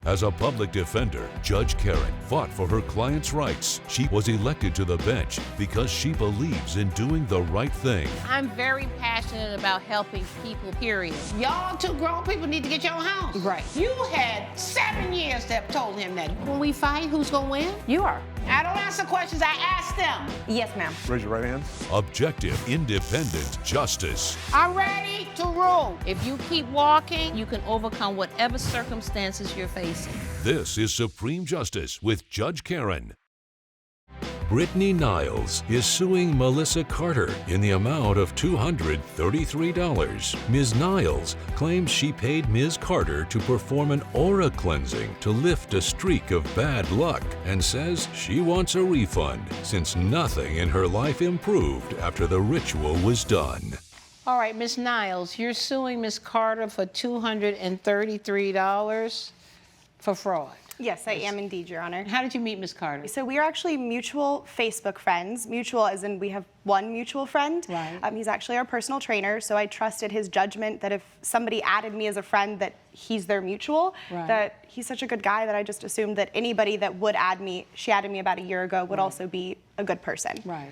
As a public defender, Judge Karen fought for her client's rights. She was elected to the bench because she believes in doing the right thing. I'm very passionate about helping people, period. Y'all two grown people need to get your own house. Right. You had 7 years to have told him that. When we fight, who's gonna win? You are. I don't answer questions, I ask them. Yes, ma'am. Raise your right hand. Objective, independent justice. I'm ready to rule. If you keep walking, you can overcome whatever circumstances you're facing. This is Supreme Justice with Judge Karen. Brittany Niles is suing Melissa Carter in the amount of $233. Ms. Niles claims she paid Ms. Carter to perform an aura cleansing to lift a streak of bad luck and says she wants a refund since nothing in her life improved after the ritual was done. All right, Ms. Niles, you're suing Ms. Carter for $233 for fraud. Yes, I am indeed, Your Honor. How did you meet Ms. Carter? So we are actually mutual Facebook friends. Mutual as in we have one mutual friend. Right. He's actually our personal trainer, so I trusted his judgment that if somebody added me as a friend that he's their mutual, Right. that he's such a good guy that I just assumed that anybody that would add me, she added me about a year ago, would also be a good person. Right.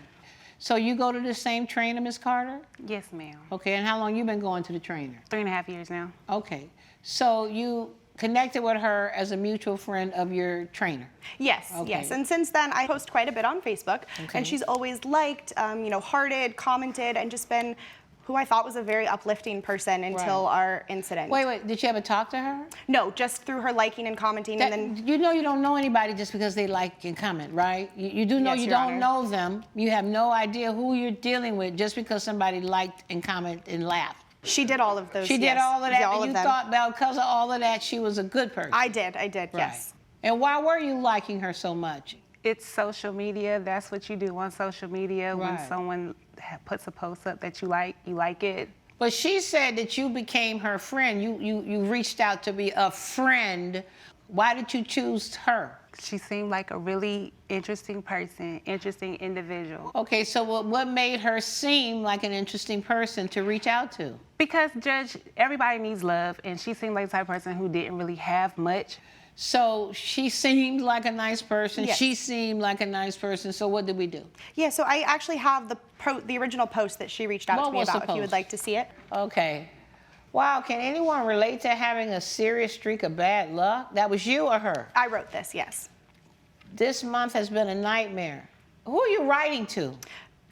So you go to the same trainer, Ms. Carter? Yes, ma'am. Okay, and how long you been going to the trainer? 3.5 years now. Okay, so you connected with her as a mutual friend of your trainer? Yes, Okay. yes. And since then, I post quite a bit on Facebook, Okay. and she's always liked, hearted, commented, and just been who I thought was a very uplifting person until Right. our incident. Wait, did you ever talk to her? No, just through her liking and commenting, and then You know you don't know anybody just because they like and comment, right? You do know Yes, you Your don't Honor. know them. You have no idea who you're dealing with just because somebody liked and commented and laughed. she did all of those. She did yes. all of that, Yeah, all and of you them. thought because of all of that, she was a good person. I did, Right. yes. And why were you liking her so much? It's social media. That's what you do on social media. Right. When someone puts a post up that you like it. But she said that you became her friend. You reached out to be a friend. Why did you choose her? She seemed like a really interesting person, interesting individual. Okay, so what made her seem like an interesting person to reach out to? Because, Judge, everybody needs love, and she seemed like the type of person who didn't really have much. So she seemed like a nice person. Yes. She seemed like a nice person. So what did we do? Yeah, so I actually have the original post that she reached out What to me was the about, if you would post? like to see it. Okay. Wow, can anyone relate to having a serious streak of bad luck? That was you or her? I wrote this, yes. This month has been a nightmare. Who are you writing to?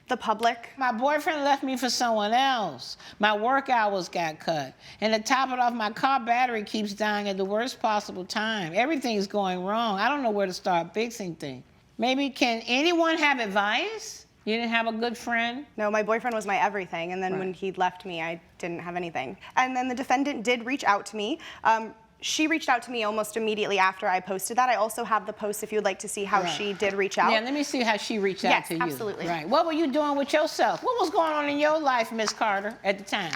The public. My boyfriend left me for someone else. My work hours got cut. And to top it off, my car battery keeps dying at the worst possible time. Everything's going wrong. I don't know where to start fixing things. Maybe can anyone have advice? You didn't have a good friend? No, my boyfriend was my everything, and then Right. when he left me, I didn't have anything. And then the defendant did reach out to me. She reached out to me almost immediately after I posted that. I also have the post if you'd like to see how Right. she did reach out. Yeah, let me see how she reached out Yes, to you. absolutely. Right. What were you doing with yourself? What was going on in your life, Miss Carter, at the time?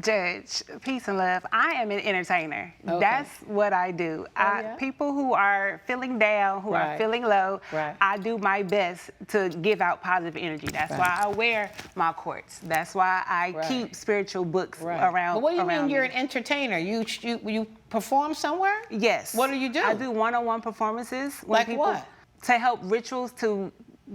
Judge, peace and love. I am an entertainer. Okay. That's what I do. Yeah? People who are feeling down, who Right. are feeling low, Right. I do my best to give out positive energy. That's Right. why I wear my quartz. That's why I Right. keep spiritual books Right. around. But what do you mean around you're me. an entertainer? You perform somewhere? Yes. What do you do? I do one-on-one performances. when Like people, what? To help rituals to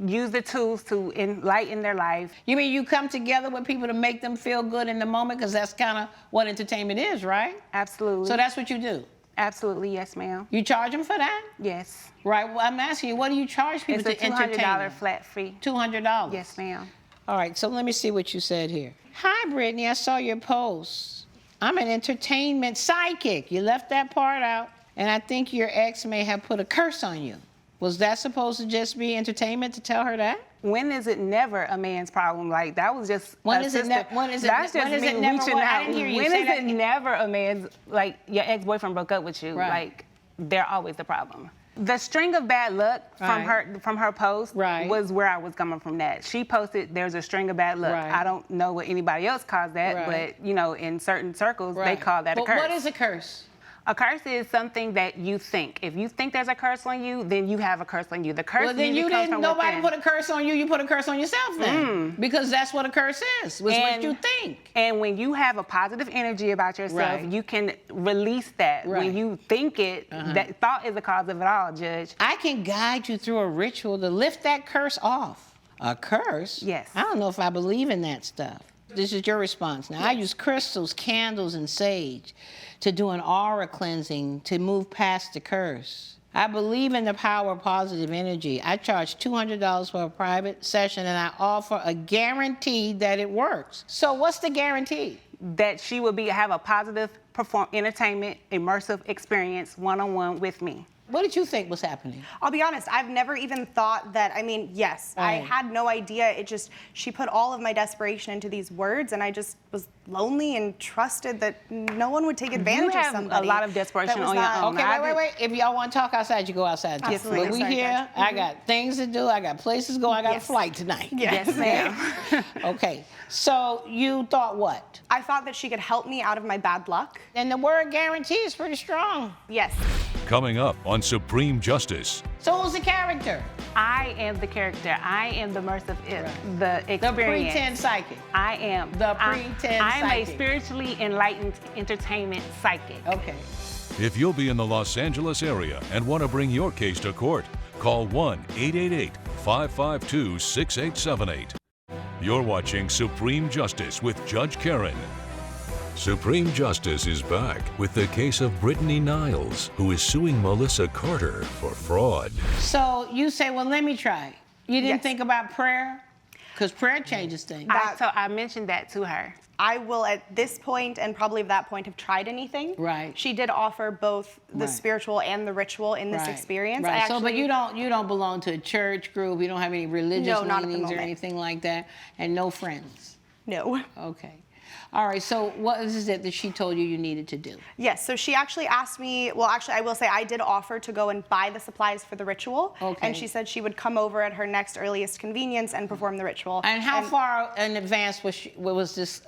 use the tools to enlighten their life. You mean you come together with people to make them feel good in the moment? Because that's kind of what entertainment is, right? Absolutely. So that's what you do? Absolutely, yes, ma'am. You charge them for that? Yes. Right. Well, I'm asking you, what do you charge people It's a to entertain $200 them? flat fee. $200? Yes, ma'am. All right, so let me see what you said here. Hi, Brittany, I saw your post. I'm an entertainment psychic. You left that part out. And I think your ex may have put a curse on you. Was that supposed to just be entertainment to tell her that? When is it never a man's problem? Like, that was just When a is it sister- when is it- That's when just is me it never reaching what? I out. didn't hear you When say is that it again. never a man's, like, your ex-boyfriend broke up with you? Right. Like, they're always the problem. The string of bad luck Right. from her post Right. was where I was coming from that. She posted, there's a string of bad luck. Right. I don't know what anybody else calls that, Right. but, in certain circles, they Right. call that a But curse. what is a curse? A curse is something that you think. If you think there's a curse on you, then you have a curse on you. The curse Well, then usually comes from nobody within. put a curse on you, you put a curse on yourself then. Because that's what a curse is, was what you think. And when you have a positive energy about yourself, Right. you can release that. Right. When you think it, that thought is the cause of it all, Judge. I can guide you through a ritual to lift that curse off. A curse? Yes. I don't know if I believe in that stuff. This is your response. Now, I use crystals, candles, and sage to do an aura cleansing to move past the curse. I believe in the power of positive energy. I charge $200 for a private session, and I offer a guarantee that it works. So what's the guarantee? That she will have a positive entertainment, immersive experience one-on-one with me. What did you think was happening? I'll be honest, I've never even thought that, I mean, yes, I Right. had no idea. It just, she put all of my desperation into these words, and I just was lonely and trusted that no one would take advantage of have somebody. a lot of desperation that was on your not- own. Okay, wait. If y'all want to talk outside, you go outside. too. Absolutely. But we Sorry, here, Judge. I got things to do. I got places to go. I got a Yes. flight tonight. Yes. ma'am. Okay, so you thought what? I thought that she could help me out of my bad luck. And the word guarantee is pretty strong. Yes. Coming up on Supreme Justice. So who's the character? I am the character. I am the immersive, the The experience. pretend psychic. I am. The pretend I am a psychic. spiritually enlightened entertainment psychic. Okay. If you'll be in the Los Angeles area and want to bring your case to court, call 1-888-552-6878. You're watching Supreme Justice with Judge Karen. Supreme Justice is back with the case of Brittany Niles, who is suing Melissa Carter for fraud. So you say, well, let me try. You didn't Yes. think about prayer? Because prayer changes things. So I mentioned that to her. I will, at this point and probably at that point, have tried anything. Right. She did offer both the Right. spiritual and the ritual in this experience. Right. I So, but actually- you don't belong to a church group. You don't have any religious No, not at the leanings or moment. anything like that, and no friends. No. Okay. All right. So what is it that she told you needed to do? Yes, so she actually asked me, well, actually, I will say I did offer to go and buy the supplies for the ritual. Okay. And she said she would come over at her next earliest convenience and perform the ritual. And how far in advance was this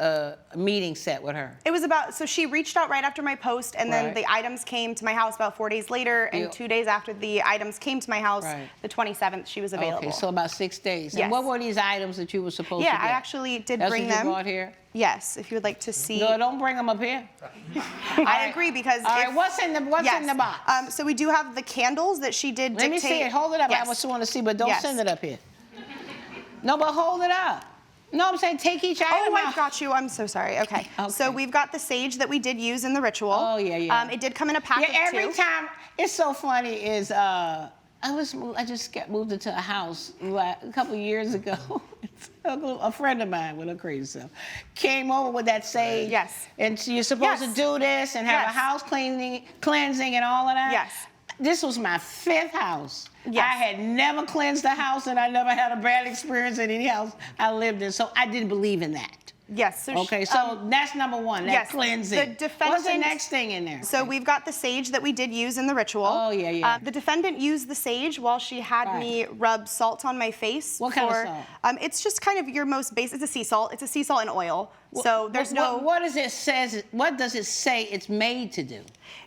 meeting set with her? It was about, so she reached out right after my post, and then Right. the items came to my house about 4 days later, and Yeah. 2 days after the items came to my house, Right. the 27th, she was available. Okay, so about 6 days. And Yes. what were these items that you were supposed to Yeah, get? I actually did That's bring what them. you brought here? Yes, if you would like to see. No, don't bring them up here. I agree, because All right, if- what's in the box? So we do have the candles that she did Let me dictate. see it. Hold it up. Yes. I just want to see, but don't Yes. send it up here. No, but hold it up. No, I'm saying take each item Oh, I out. got you. I'm so sorry. Okay. Okay. So we've got the sage that we did use in the ritual. Oh, yeah. It did come in a pack Yeah, of 2. every time. It's so funny is I just got moved into a house a couple of years ago. A friend of mine with a crazy self came over with that sage. Yes. And so you're supposed Yes. to do this and have Yes. a house cleansing and all of that. Yes. This was my 5th house. Yes. I had never cleansed a house, and I never had a bad experience in any house I lived in. So I didn't believe in that. Yes. So Okay, so that's number one, that yes, cleansing. the defendant- What's the next thing in there? So we've got the sage that we did use in the ritual. Oh, yeah. The defendant used the sage while she had Right. me rub salt on my face. What kind of salt? It's just kind of your most basic. It's a sea salt. It's a sea salt and oil. So there's no. What does it says? What does it say it's made to do?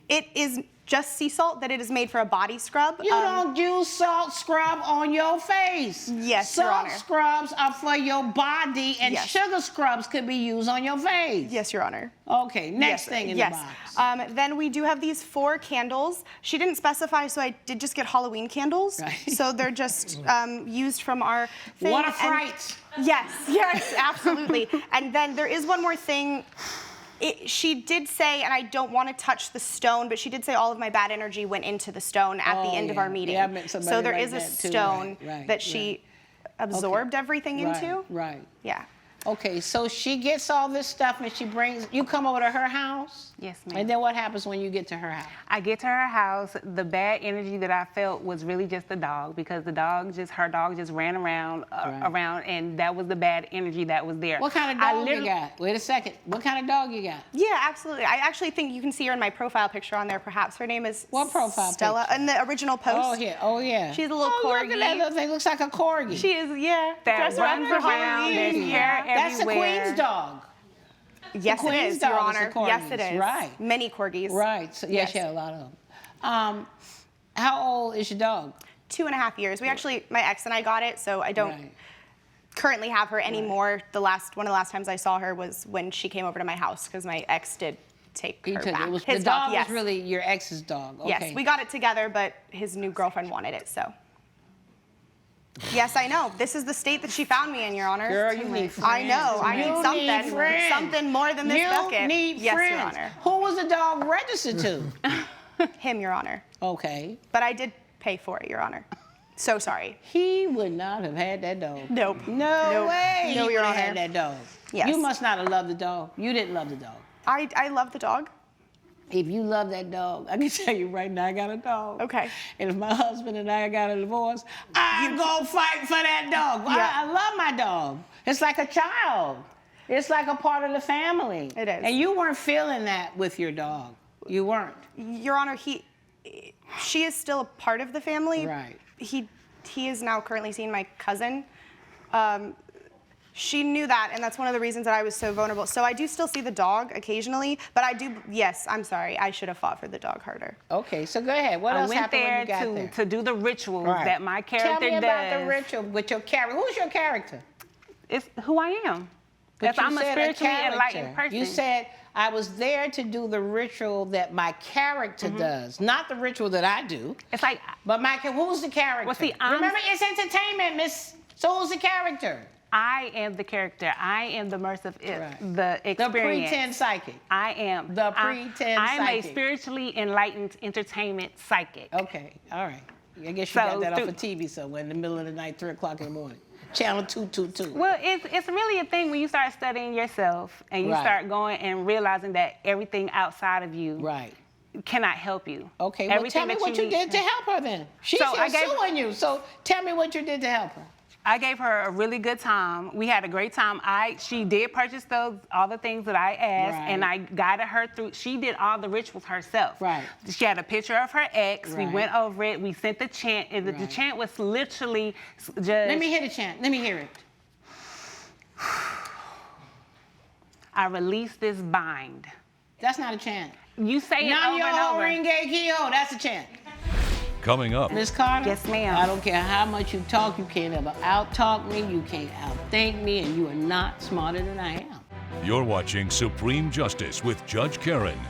It is just sea salt that it is made for a body scrub. You don't use salt scrub on your face. Yes, Your Salt Honor. scrubs are for your body, and Yes. sugar scrubs could be used on your face. Yes, Your Honor. Okay, next Yes, thing in yes. the box. Then we do have these 4 candles. She didn't specify, so I did just get Halloween candles. Right. So they're just used from our thing. What a And- fright. Yes, absolutely. And then there is one more thing. She did say, and I don't want to touch the stone, but she did say all of my bad energy went into the stone at the end of our meeting. Yeah, I met somebody so there like is a that too. stone Right, that she absorbed everything into. Right. Yeah. Okay, so she gets all this stuff and she brings, you come over to her house? Yes, ma'am. And then what happens when you get to her house? I get to her house. The bad energy that I felt was really just the dog, because her dog just ran around, and that was the bad energy that was there. What kind of dog you got? Wait a second. What kind of dog you got? Yeah, absolutely. I actually think you can see her in my profile picture on there, perhaps. Her name is What profile Stella. picture? In the original post. Oh, yeah. She's a little corgi. Look at that little thing. Looks like a corgi. She is, yeah. That Dress her up runs for around, Halloween. there's hair That's the everywhere. Queen's dog. Yes, The it Queen's is, Your dog is Honor. a corgis, Yes, it is. Right. Many corgis. Right. So, yes, Yes. she had a lot of them. How old is your dog? 2.5 years. We actually, my ex and I got it, so I don't Right. currently have her anymore. One of the last times I saw her was when she came over to my house because my ex did take He her took back. it. Was, His the dog yes. was really your ex's dog. Okay. Yes, we got it together, but his new girlfriend wanted it, so. Yes, I know. This is the state that she found me in, Your Honor. Girl, you need friends. I know. I You need something. friends. Something more than this you bucket. need yes, friends. Your Honor. Who was the dog registered to? Him, Your Honor. Okay. But I did pay for it, Your Honor. So sorry. He would not have had that dog. Nope. No Nope. way. No, he Your would have Honor. had that dog. Yes. You must not have loved the dog. You didn't love the dog. I love the dog. If you love that dog, I can tell you right now, I got a dog. Okay. And if my husband and I got a divorce, I'm gonna fight for that dog. Yeah. I love my dog. It's like a child. It's like a part of the family. It is. And you weren't feeling that with your dog. You weren't. Your Honor, she is still a part of the family. Right. He is now currently seeing my cousin. She knew that, and that's one of the reasons that I was so vulnerable. So I do still see the dog occasionally, but I do, yes, I'm sorry. I should have fought for the dog harder. Okay, so go ahead. What I else went happened when you got there there? to do the rituals Right. that my character Tell me does. about the ritual with your character. Who's your character? It's who I am. But That's you I'm a said spiritually character. enlightened person. You said, I was there to do the ritual that my character does, not the ritual that I do. It's like, But who's the character? Well, see, I'm- Remember, it's entertainment, miss. So who's the character? I am the character. I am the immersive, Right. the The experience. pretend psychic. I am. The pretend I'm psychic. a spiritually enlightened entertainment psychic. Okay, all right. I guess you got So that off through- of TV somewhere in the middle of the night, 3 o'clock in the morning. Channel 222. Well, it's really a thing when you start studying yourself and you Right. start going and realizing that everything outside of you Right. cannot help you. Okay, well, tell me that what you need- did to help her then. She's So here I gave- suing you, so tell me what you did to help her. I gave her a really good time. We had a great time. She did purchase all the things that I asked, Right. and I guided her through. She did all the rituals herself. Right. She had a picture of her ex. We Right. went over it. We sent the chant, and the Right. chant was literally just. Let me hear the chant. Let me hear it. I release this bind. That's not a chant. You say it Nam over and yo over. ring kyo. That's a chant. Coming up, Miss Carter? Yes, ma'am. I don't care how much you talk, you can't ever out-talk me, you can't out-think me, and you are not smarter than I am. you're watching Supreme Justice with Judge Karen.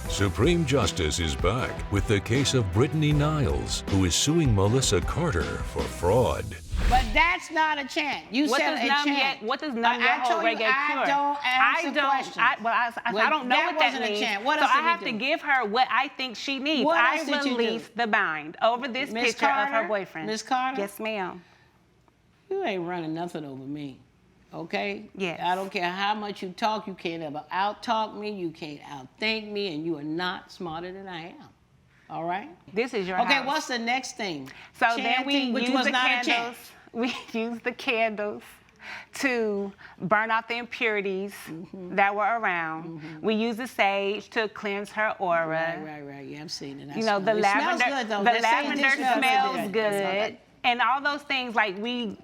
Supreme Justice is back with the case of Brittany Niles, who is suing Melissa Carter for fraud. But that's not a chant. You What said does a numb chant. yet? What does numb your I whole told you reggae cure? I don't answer questions. I don't know that what that wasn't a means. chant. What so else I did we have to do? give her what I think she needs. What I else did you do? release the bind over this Miss picture of Carter? her boyfriend. Miss Carter? Yes, ma'am. You ain't running nothing over me. Okay? Yes. I don't care how much you talk, you can't ever out-talk me, you can't out-think me, and you are not smarter than I am. All right? This is your Okay, house. what's the next thing? So then we Chanting, which use was the not a candles. chant. We use the candles to burn out the impurities that were around. We use the sage to cleanse her aura. Right. Yeah, I've seen it. I You know, the smell it. It smells lavender, good, though. the That sage lavender did smell smells good. good. And all those things, like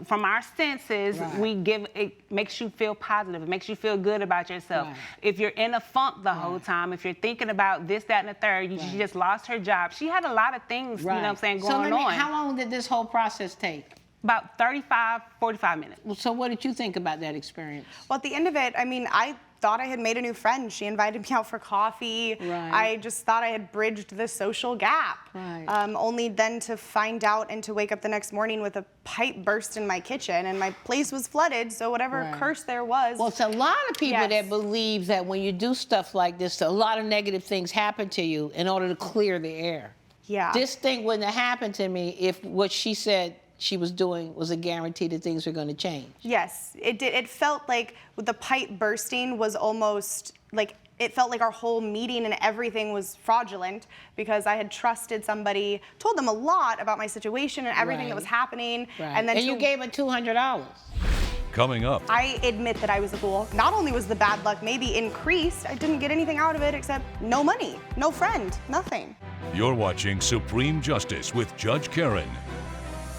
from our senses, Right. it makes you feel positive. It makes you feel good about yourself. Right. If you're in a funk the whole time, if you're thinking about this, that, and the third, she just lost her job. She had a lot of things, you know what I'm saying, going on. How long did this whole process take? About 35, 45 minutes. So what did you think about that experience? Well, at the end of it, I mean, I thought I had made a new friend. She invited me out for coffee. Right. I just thought I had bridged the social gap. Right. Only then to find out and to wake up the next morning with a pipe burst in my kitchen and my place was flooded. So whatever Right. curse there was. Well, it's a lot of people Yes. that believe that when you do stuff like this, a lot of negative things happen to you in order to clear the air. yeah. This thing wouldn't have happened to me if what she said she was doing was a guarantee that things were going to change. Yes, it did. It felt like with the pipe bursting was almost like it felt like our whole meeting and everything was fraudulent because I had trusted somebody, told them a lot about my situation and everything that was Right. happening, Right. and then you gave her $200. Coming up, I admit that I was a fool. Not only was the bad luck maybe increased, I didn't get anything out of it except no money, no friend, nothing. you're watching Supreme Justice with Judge Karen.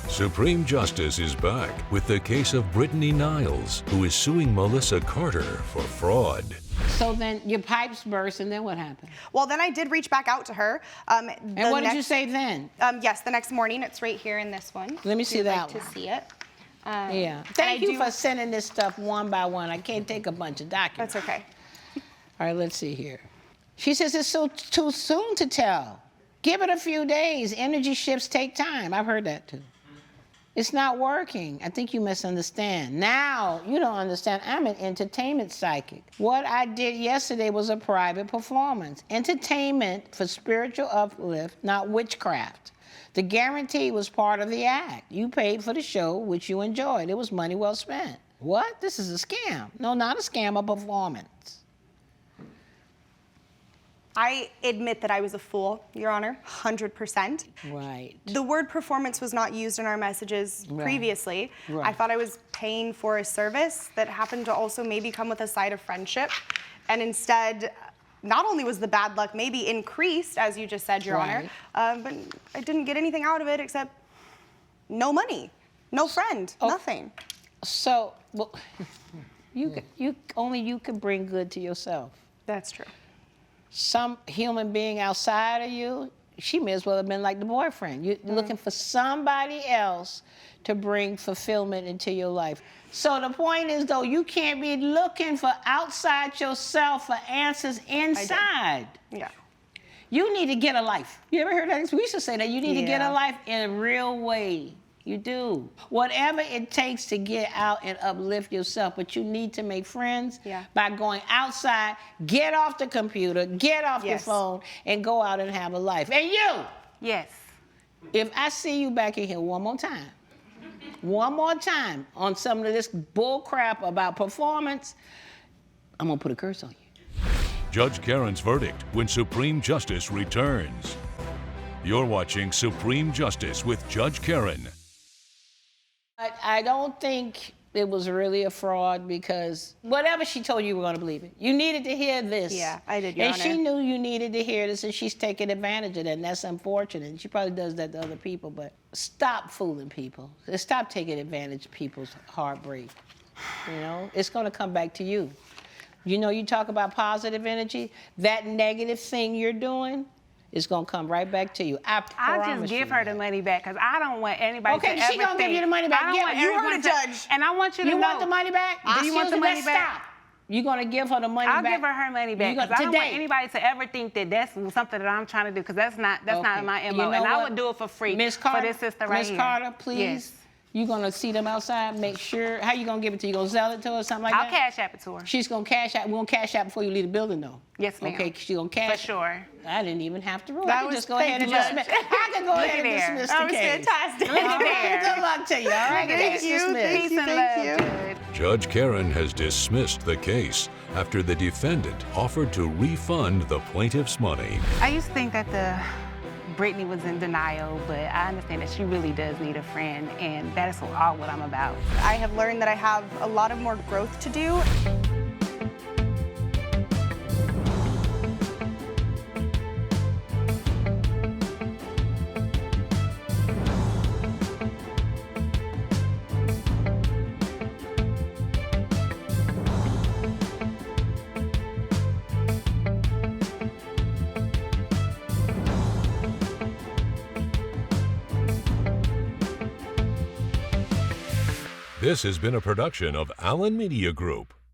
Supreme Justice is back with the case of Brittany Niles, who is suing Melissa Carter for fraud. So then your pipes burst, and then what happened? Well, then I did reach back out to her. And what did you say then? Yes, the next morning. It's right here in this one. Let me see that like one. to see it. Yeah. Thank you for sending this stuff one by one. I can't take a bunch of documents. That's okay. All right, let's see here. She says it's too soon to tell. Give it a few days. Energy shifts take time. I've heard that too. It's not working. I think you misunderstand. Now, you don't understand. I'm an entertainment psychic. What I did yesterday was a private performance. Entertainment for spiritual uplift, not witchcraft. The guarantee was part of the act. You paid for the show, which you enjoyed. It was money well spent. What? This is a scam. No, not a scam, a performance. I admit that I was a fool, Your Honor, 100%. Right. The word performance was not used in our messages previously. Right. I thought I was paying for a service that happened to also maybe come with a side of friendship. And instead, not only was the bad luck maybe increased, as you just said, Your Honor, but I didn't get anything out of it except no money, no friend, nothing. So, well, only you can bring good to yourself. That's true. Some human being outside of you, she may as well have been like the boyfriend. You're looking for somebody else to bring fulfillment into your life. So the point is, though, you can't be looking for outside yourself for answers inside. Yeah. You need to get a life. You ever heard that? We used to say that you need to get a life in a real way. You do. Whatever it takes to get out and uplift yourself, but you need to make friends by going outside, get off the computer, get off your phone, and go out and have a life. And you! Yes. If I see you back in here one more time on some of this bull crap about performance, I'm gonna put a curse on you. Judge Karen's verdict when Supreme Justice returns. You're watching Supreme Justice with Judge Karen. I don't think it was really a fraud because whatever she told you, you were going to believe it. You needed to hear this. Yeah, I did, Your Honor. And she knew you needed to hear this, and she's taking advantage of that, and that's unfortunate. She probably does that to other people, but stop fooling people. Stop taking advantage of people's heartbreak. You know, it's going to come back to you. You know, you talk about positive energy, that negative thing you're doing, it's gonna come right back to you. I promise you. I just give her the money back because I don't want anybody to ever she gonna give you the money back. I don't want you everyone heard a judge. And I want you to know. You want the money back? Do you want the money back? Stop. You're gonna give her the money back. I'll give her her money back because I don't want anybody to ever think that that's something that I'm trying to do because that's not my MO. And I would do it for free Miss Carter, for this sister right here. Miss Carter, please. Yes. You're gonna see them outside, make sure. How you gonna give it to her? You gonna sell it to her or something like that? I'll cash app it to her. She's gonna cash out. We're gonna cash out before you leave the building, though. Yes, ma'am. Okay, she's gonna cash. For sure. I didn't even have to rule. That I could was- just go ahead and thank you, dismiss. Judge. I can go ahead and dismiss the That was case. fantastic. Look at there. Good luck to you. All right, Thank you. dismissed. Peace and love, Judge. Judge Karen has dismissed the case after the defendant offered to refund the plaintiff's money. I used to think that Brittany was in denial, but I understand that she really does need a friend, and that is all what I'm about. I have learned that I have a lot of more growth to do. This has been a production of Allen Media Group.